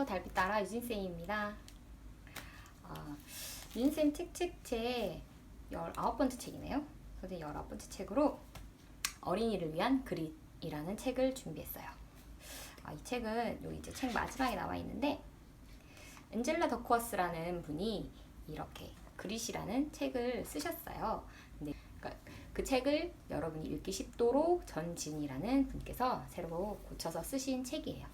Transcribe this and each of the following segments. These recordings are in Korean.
달빛 따라 유진쌤입니다. 유진쌤 책제 19번째 책이네요. 그래서 19번째 책으로 어린이를 위한 그릿이라는 책을 준비했어요. 이 책은 여기 이제 책 마지막에 나와 있는데 엔젤라 더크워스라는 분이 이렇게 그릿이라는 책을 쓰셨어요. 근데 그 책을 여러분이 읽기 쉽도록 전진이라는 분께서 새로 고쳐서 쓰신 책이에요.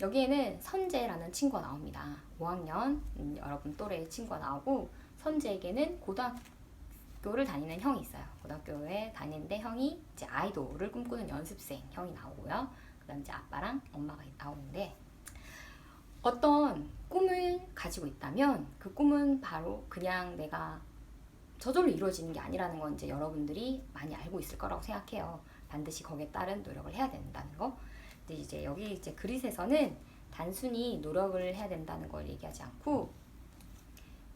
여기에는 선재라는 친구가 나옵니다. 5학년 여러분 또래의 친구가 나오고, 선재에게는 고등학교를 다니는 형이 있어요. 고등학교에 다니는데 형이 이제 아이돌을 꿈꾸는 연습생 형이 나오고요. 그 다음 이제 아빠랑 엄마가 나오는데, 어떤 꿈을 가지고 있다면 그 꿈은 바로 그냥 내가 저절로 이루어지는 게 아니라는 건 이제 여러분들이 많이 알고 있을 거라고 생각해요. 반드시 거기에 따른 노력을 해야 된다는 거. 근데 이제 여기 이제 그릿에서는 단순히 노력을 해야 된다는 걸 얘기하지 않고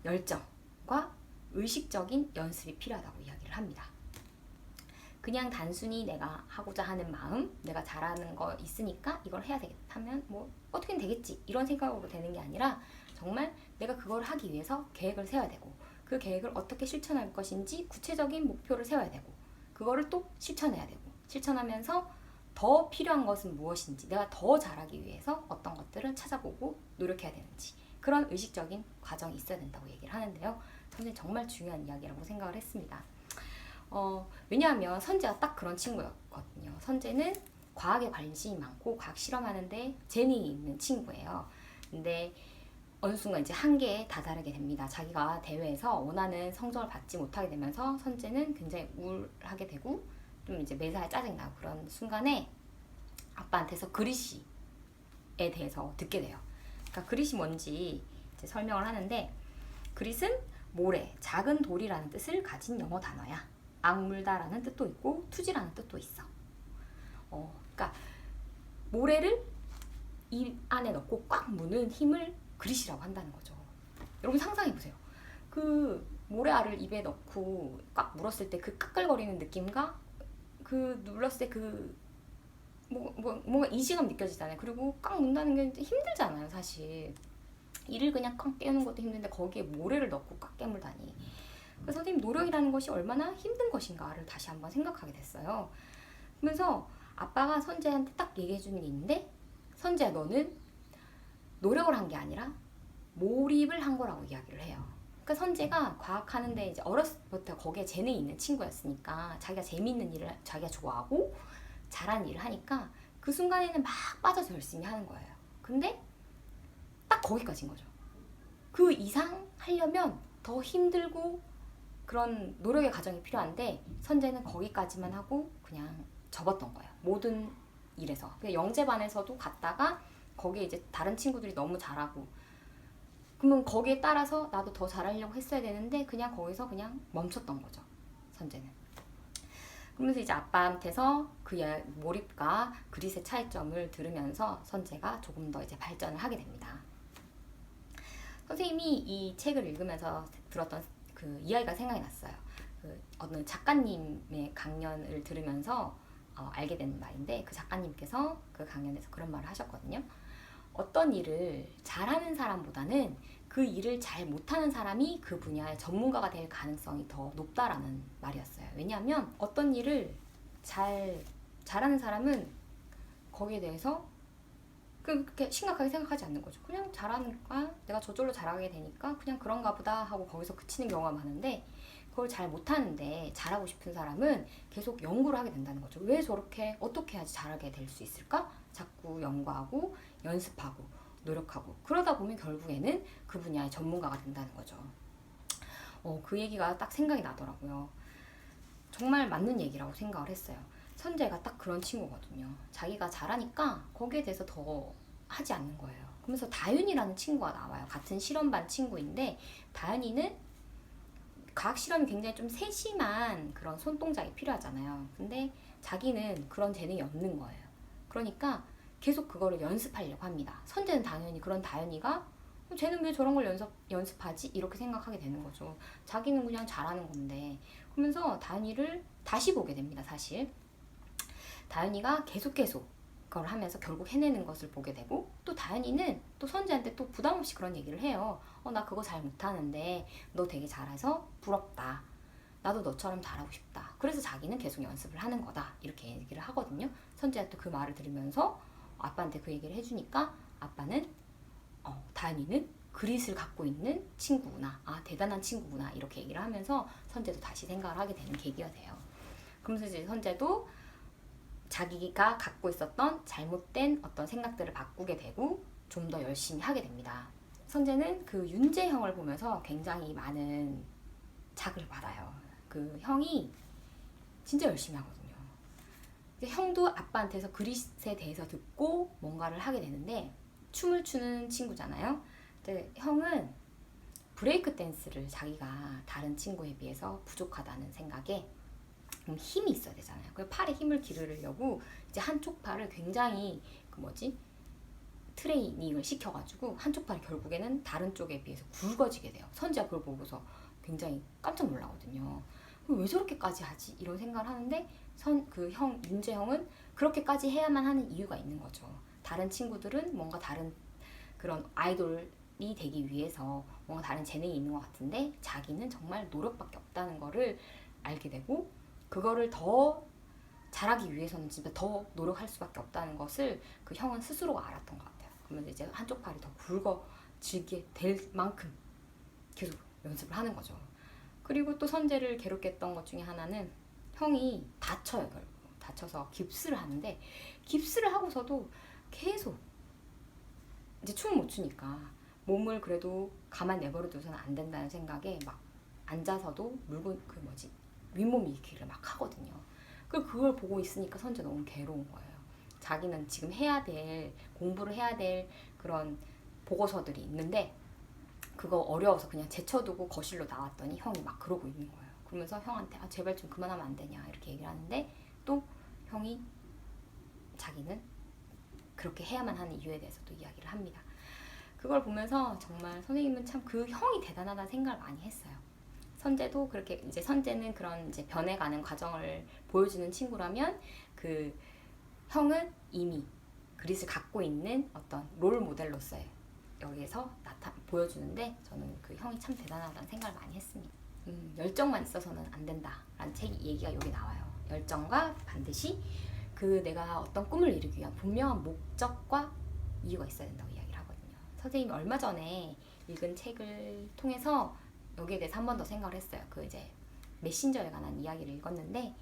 열정과 의식적인 연습이 필요하다고 이야기를 합니다. 그냥 단순히 내가 하고자 하는 마음, 내가 잘하는 거 있으니까 이걸 해야 되겠다 하면 뭐 어떻게든 되겠지 이런 생각으로 되는 게 아니라, 정말 내가 그걸 하기 위해서 계획을 세워야 되고, 그 계획을 어떻게 실천할 것인지 구체적인 목표를 세워야 되고, 그거를 또 실천해야 되고, 실천하면서 더 필요한 것은 무엇인지, 내가 더 잘하기 위해서 어떤 것들을 찾아보고 노력해야 되는지, 그런 의식적인 과정이 있어야 된다고 얘기를 하는데요. 저는 정말 중요한 이야기라고 생각을 했습니다. 왜냐하면 선재가 딱 그런 친구였거든요. 선재는 과학에 관심이 많고 과학 실험하는데 재능이 있는 친구예요. 근데 어느 순간 이제 한계에 다다르게 됩니다. 자기가 대회에서 원하는 성적을 받지 못하게 되면서 선재는 굉장히 우울하게 되고 좀 이제 매사에 짜증나고, 그런 순간에 아빠한테서 그릿에 대해서 듣게 돼요. 그러니까 그릿이 뭔지 이제 설명을 하는데, 그릿은 모래, 작은 돌이라는 뜻을 가진 영어 단어야. 악물다라는 뜻도 있고 투지라는 뜻도 있어. 그러니까 모래를 입 안에 넣고 꽉 무는 힘을 그릿이라고 한다는 거죠. 여러분 상상해 보세요. 그 모래알을 입에 넣고 꽉 물었을 때 그 까끌거리는 느낌과 그 눌렀을 때 뭔가 이질감 느껴지잖아요. 그리고 꽉 문다는 게 힘들잖아요, 사실. 이를 그냥 꽉 깨우는 것도 힘든데 거기에 모래를 넣고 꽉 깨물다니. 그래서 선생님, 노력이라는 것이 얼마나 힘든 것인가를 다시 한번 생각하게 됐어요. 그러면서 아빠가 선재한테 딱 얘기해 주는 게 있는데, 선재야, 너는 노력을 한 게 아니라 몰입을 한 거라고 이야기를 해요. 그러니까 선재가 과학하는데 이제 어렸을 때부터 거기에 재능이 있는 친구였으니까 자기가 재미있는 일을 자기가 좋아하고 잘하는 일을 하니까 그 순간에는 막 빠져서 열심히 하는 거예요. 근데 딱 거기까지인 거죠. 그 이상 하려면 더 힘들고 그런 노력의 과정이 필요한데, 선재는 거기까지만 하고 그냥 접었던 거예요. 모든 일에서. 영재반에서도 갔다가 거기에 이제 다른 친구들이 너무 잘하고, 그러면 거기에 따라서 나도 더 잘하려고 했어야 되는데 그냥 거기서 그냥 멈췄던 거죠, 선재는. 그러면서 이제 아빠한테서 그 몰입과 그릿의 차이점을 들으면서 선재가 조금 더 이제 발전을 하게 됩니다. 선생님이 이 책을 읽으면서 들었던 그 이야기가 생각이 났어요. 그 어느 작가님의 강연을 들으면서 알게 된 말인데, 그 작가님께서 그 강연에서 그런 말을 하셨거든요. 어떤 일을 잘하는 사람보다는 그 일을 잘 못하는 사람이 그 분야의 전문가가 될 가능성이 더 높다라는 말이었어요. 왜냐하면 어떤 일을 잘하는 사람은 거기에 대해서 그렇게 심각하게 생각하지 않는 거죠. 그냥 잘하니까, 내가 저절로 잘하게 되니까 그냥 그런가 보다 하고 거기서 그치는 경우가 많은데, 그걸 잘 못하는데 잘하고 싶은 사람은 계속 연구를 하게 된다는 거죠. 왜 저렇게, 어떻게 해야지 잘하게 될 수 있을까? 자꾸 연구하고 연습하고 노력하고, 그러다 보면 결국에는 그 분야의 전문가가 된다는 거죠. 그 얘기가 딱 생각이 나더라고요. 정말 맞는 얘기라고 생각을 했어요. 선재가 딱 그런 친구거든요. 자기가 잘하니까 거기에 대해서 더 하지 않는 거예요. 그러면서 다윤이라는 친구가 나와요. 같은 실험반 친구인데, 다윤이는 과학 실험이 굉장히 좀 세심한 그런 손동작이 필요하잖아요. 근데 자기는 그런 재능이 없는 거예요. 그러니까 계속 그거를 연습하려고 합니다. 선재는 당연히 그런 다윤이가 쟤는 왜 저런 걸 연습하지? 이렇게 생각하게 되는 거죠. 자기는 그냥 잘하는 건데. 그러면서 다윤이를 다시 보게 됩니다, 사실. 다윤이가 계속 그걸 하면서 결국 해내는 것을 보게 되고, 또 다현이는 또 선재한테 또 부담 없이 그런 얘기를 해요. 나 그거 잘 못하는데 너 되게 잘해서 부럽다. 나도 너처럼 잘하고 싶다. 그래서 자기는 계속 연습을 하는 거다. 이렇게 얘기를 하거든요. 선재가 또 그 말을 들으면서 아빠한테 그 얘기를 해주니까 아빠는 다현이는 그릿을 갖고 있는 친구구나. 대단한 친구구나. 이렇게 얘기를 하면서 선재도 다시 생각을 하게 되는 계기가 돼요. 그러면서 이제 선재도 자기가 갖고 있었던 잘못된 어떤 생각들을 바꾸게 되고 좀 더 열심히 하게 됩니다. 선재는 그 윤재형을 보면서 굉장히 많은 자극을 받아요. 그 형이 진짜 열심히 하거든요. 형도 아빠한테서 그릿에 대해서 듣고 뭔가를 하게 되는데, 춤을 추는 친구잖아요. 근데 형은 브레이크 댄스를 자기가 다른 친구에 비해서 부족하다는 생각에 힘이 있어야 되잖아요. 그 팔에 힘을 기르려고 이제 한쪽 팔을 굉장히 트레이닝을 시켜가지고 한쪽 팔이 결국에는 다른 쪽에 비해서 굵어지게 돼요. 선지가 그걸 보고서 굉장히 깜짝 놀라거든요. 왜 저렇게까지 하지? 이런 생각을 하는데 그 형 윤재형은 그렇게까지 해야만 하는 이유가 있는 거죠. 다른 친구들은 뭔가 다른 그런 아이돌이 되기 위해서 뭔가 다른 재능이 있는 것 같은데 자기는 정말 노력밖에 없다는 거를 알게 되고, 그거를 더 잘하기 위해서는 진짜 더 노력할 수밖에 없다는 것을 그 형은 스스로가 알았던 것 같아요. 그러면 이제 한쪽 팔이 더 굵어지게 될 만큼 계속 연습을 하는 거죠. 그리고 또 선재를 괴롭게 했던 것 중에 하나는 형이 다쳐요. 결국 다쳐서 깁스를 하는데, 깁스를 하고서도 계속 이제 춤을 못 추니까 몸을 그래도 가만 내버려 둬서는 안 된다는 생각에 막 앉아서도 물건 윗몸 일으키기를 막 하거든요. 그걸 보고 있으니까 선재 너무 괴로운 거예요. 자기는 지금 해야 될, 공부를 해야 될 그런 보고서들이 있는데 그거 어려워서 그냥 제쳐두고 거실로 나왔더니 형이 막 그러고 있는 거예요. 그러면서 형한테 제발 좀 그만하면 안 되냐 이렇게 얘기를 하는데, 또 형이 자기는 그렇게 해야만 하는 이유에 대해서 또 이야기를 합니다. 그걸 보면서 정말 선생님은 참 그 형이 대단하다는 생각을 많이 했어요. 선재도 그렇게 이제 선재는 그런 이제 변해가는 과정을 보여주는 친구라면, 그 형은 이미 그릿을 갖고 있는 어떤 롤 모델로서의 여기에서 보여주는데, 저는 그 형이 참 대단하다는 생각을 많이 했습니다. 열정만 있어서는 안 된다라는 얘기가 여기 나와요. 열정과 반드시 내가 어떤 꿈을 이루기 위한 분명한 목적과 이유가 있어야 된다고 이야기를 하거든요. 선생님이 얼마 전에 읽은 책을 통해서 여기에 대해서 한 번 더 생각을 했어요. 이제 메신저에 관한 이야기를 읽었는데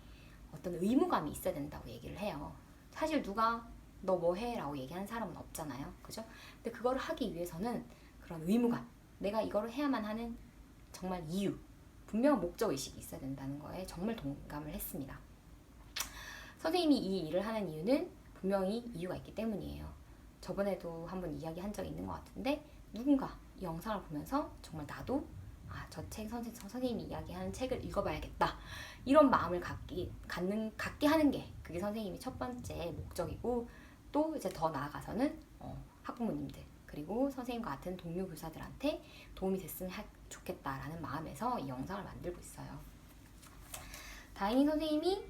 어떤 의무감이 있어야 된다고 얘기를 해요. 사실 누가 너 뭐 해? 라고 얘기하는 사람은 없잖아요. 그죠? 근데 그거를 하기 위해서는 그런 의무감, 내가 이거를 해야만 하는 정말 이유, 분명한 목적의식이 있어야 된다는 거에 정말 동감을 했습니다. 선생님이 이 일을 하는 이유는 분명히 이유가 있기 때문이에요. 저번에도 한번 이야기한 적이 있는 것 같은데, 누군가 이 영상을 보면서 정말 나도 저 책 선생님이 이야기하는 책을 읽어봐야겠다 이런 마음을 갖게 하는 게 그게 선생님이 첫 번째 목적이고, 또 이제 더 나아가서는 학부모님들 그리고 선생님과 같은 동료 교사들한테 도움이 됐으면 좋겠다라는 마음에서 이 영상을 만들고 있어요. 다행히 선생님이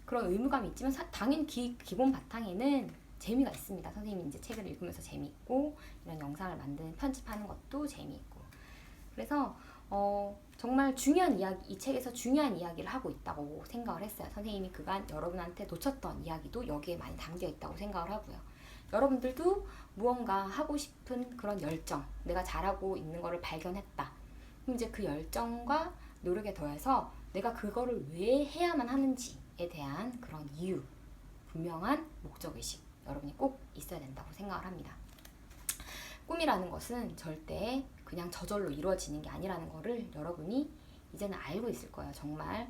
그런 의무감이 있지만 당연히 기본 바탕에는 재미가 있습니다. 선생님이 이제 책을 읽으면서 재미있고, 이런 영상을 편집하는 것도 재미있고, 그래서 정말 중요한 이야기, 이 책에서 중요한 이야기를 하고 있다고 생각을 했어요. 선생님이 그간 여러분한테 놓쳤던 이야기도 여기에 많이 담겨 있다고 생각을 하고요. 여러분들도 무언가 하고 싶은 그런 열정, 내가 잘하고 있는 거를 발견했다. 그럼 이제 그 열정과 노력에 더해서 내가 그거를 왜 해야만 하는지에 대한 그런 이유, 분명한 목적의식, 여러분이 꼭 있어야 된다고 생각을 합니다. 꿈이라는 것은 절대 그냥 저절로 이루어지는 게 아니라는 거를 여러분이 이제는 알고 있을 거예요. 정말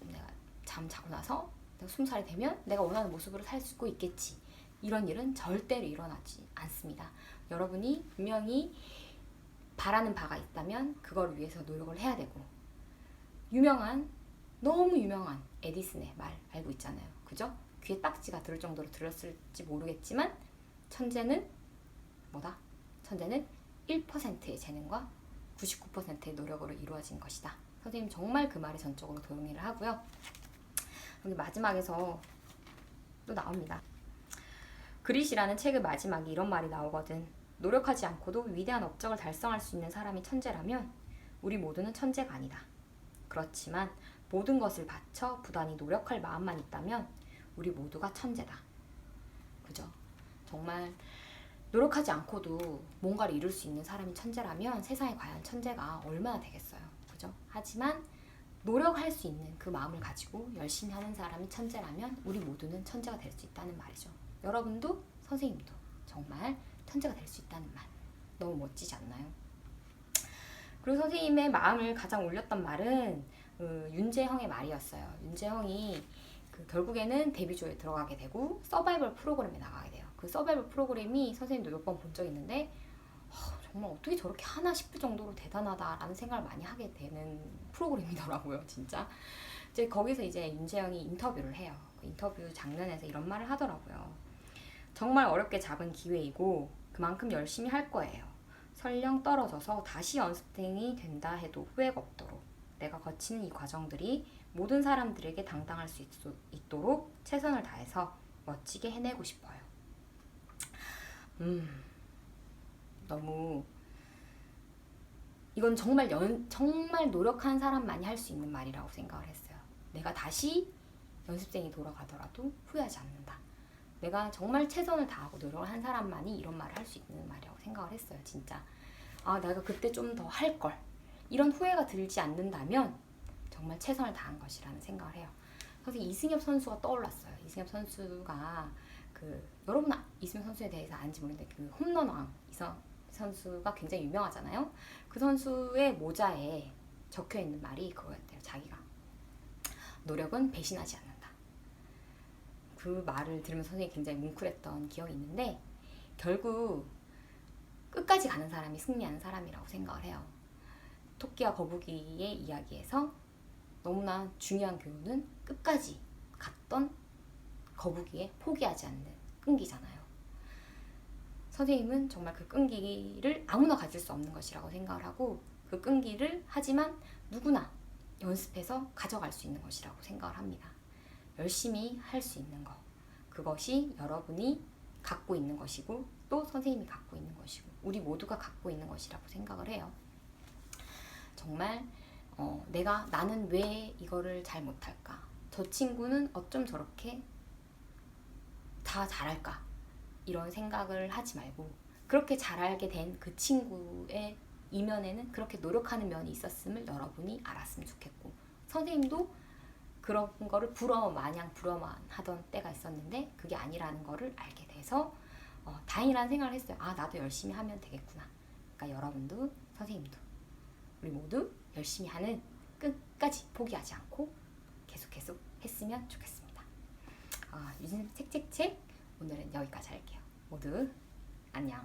내가 잠 자고 나서 내가 20살이 되면 내가 원하는 모습으로 살 수 있겠지. 이런 일은 절대로 일어나지 않습니다. 여러분이 분명히 바라는 바가 있다면 그걸 위해서 노력을 해야 되고, 너무 유명한 에디슨의 말 알고 있잖아요. 그죠? 귀에 딱지가 들을 정도로 들었을지 모르겠지만 천재는 1%의 재능과 99%의 노력으로 이루어진 것이다. 선생님 정말 그 말에 전적으로 동의를 하고요. 여기 마지막에서 또 나옵니다. 그릿이라는 책의 마지막에 이런 말이 나오거든. 노력하지 않고도 위대한 업적을 달성할 수 있는 사람이 천재라면 우리 모두는 천재가 아니다. 그렇지만 모든 것을 바쳐 부단히 노력할 마음만 있다면 우리 모두가 천재다. 그죠? 정말 노력하지 않고도 뭔가를 이룰 수 있는 사람이 천재라면 세상에 과연 천재가 얼마나 되겠어요. 그죠? 하지만 노력할 수 있는 그 마음을 가지고 열심히 하는 사람이 천재라면 우리 모두는 천재가 될 수 있다는 말이죠. 여러분도 선생님도 정말 천재가 될 수 있다는 말. 너무 멋지지 않나요? 그리고 선생님의 마음을 가장 울렸던 말은 윤재형의 말이었어요. 윤재형이 결국에는 데뷔조에 들어가게 되고 서바이벌 프로그램에 나가게 돼요. 그 서바이벌 프로그램이 선생님도 몇 번 본 적이 있는데 정말 어떻게 저렇게 하나 싶을 정도로 대단하다라는 생각을 많이 하게 되는 프로그램이더라고요. 진짜 이제 거기서 이제 윤재형이 인터뷰를 해요. 그 인터뷰 장면에서 이런 말을 하더라고요. 정말 어렵게 잡은 기회이고 그만큼 열심히 할 거예요. 설령 떨어져서 다시 연습생이 된다 해도 후회가 없도록 내가 거치는 이 과정들이 모든 사람들에게 당당할 수 있도록 최선을 다해서 멋지게 해내고 싶어요. 너무 이건 정말 노력한 사람만이 할 수 있는 말이라고 생각을 했어요. 내가 다시 연습생이 돌아가더라도 후회하지 않는다. 내가 정말 최선을 다하고 노력을 한 사람만이 이런 말을 할 수 있는 말이라고 생각을 했어요. 진짜 내가 그때 좀 더 할걸 이런 후회가 들지 않는다면 정말 최선을 다한 것이라는 생각을 해요. 그래서 이승엽 선수가 떠올랐어요. 이승엽 선수가 여러분 이승엽 선수에 대해서 아는지 모르는데 홈런왕 이승엽 선수가 굉장히 유명하잖아요. 그 선수의 모자에 적혀 있는 말이 그거였대요. 자기가 노력은 배신하지 않는다. 그 말을 들으면서 선생님이 굉장히 뭉클했던 기억이 있는데 결국 끝까지 가는 사람이 승리하는 사람이라고 생각을 해요. 토끼와 거북이의 이야기에서 너무나 중요한 교훈은 끝까지 갔던 거북이의 포기하지 않는 끈기잖아요. 선생님은 정말 그 끈기를 아무나 가질 수 없는 것이라고 생각을 하고 그 끈기를 하지만 누구나 연습해서 가져갈 수 있는 것이라고 생각을 합니다. 열심히 할 수 있는 것, 그것이 여러분이 갖고 있는 것이고 또 선생님이 갖고 있는 것이고 우리 모두가 갖고 있는 것이라고 생각을 해요. 정말 나는 왜 이거를 잘 못할까? 저 친구는 어쩜 저렇게 다 잘할까? 이런 생각을 하지 말고 그렇게 잘하게 된 그 친구의 이면에는 그렇게 노력하는 면이 있었음을 여러분이 알았으면 좋겠고 선생님도 그런 거를 마냥 부러워만 하던 때가 있었는데 그게 아니라는 거를 알게 돼서 다행이라는 생각을 했어요. 나도 열심히 하면 되겠구나. 그러니까 여러분도 선생님도 우리 모두 열심히 하는 끝까지 포기하지 않고 계속 했으면 좋겠습니다. 유진 책책책 오늘은 여기까지 할게요. 모두 안녕.